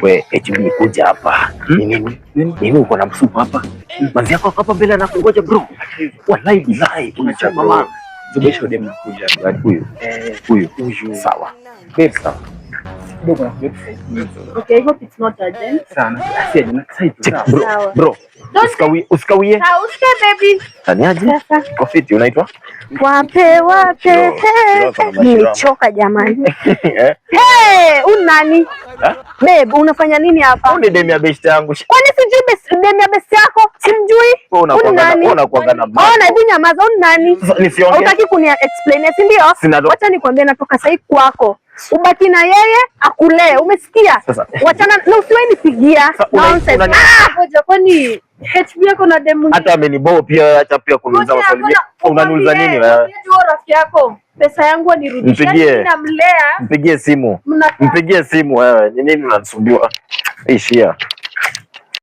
We, HB kuja hapa. Nini uko na msupa hapa? Manzi yako hapa mbele anakungoja bro. Wallahi billahi unachapa mama. Zubisho dem nakuja. Huyu. Sawa. Babe, sawa. Okay, I hope it's not urgent. Sana. Asiye na sasa. Bro. Usikawie. Usikae baby. Taniaje? Kofiti unaitwa? Wape. Nimechoka jamani. Hey, unani? Babe, unafanya nini hapa? Ni demu ya best yangu. Kwani sijui demu ya best yako? Simjui. Unakuanga na baba. Ona hivi nyamaza, unani? Nisiongee. Hutaki kunia-explain, si ndio? Wacha nikwambie natoka sahi kwako. Ubaki na yeye akulee, umesikia? Wachana na usiwahi nipigia. Nonsense. Ngoja kwani HB yako na demu. Hata amenibo pia, acha pia kuniuliza maswali. Unaniuliza nini wewe? Unajua rafiki yako. Pesa yangu nirudishie, namlea. Mpigie simu. Mpigie simu wewe. Ni nini unanisumbua? Ishia.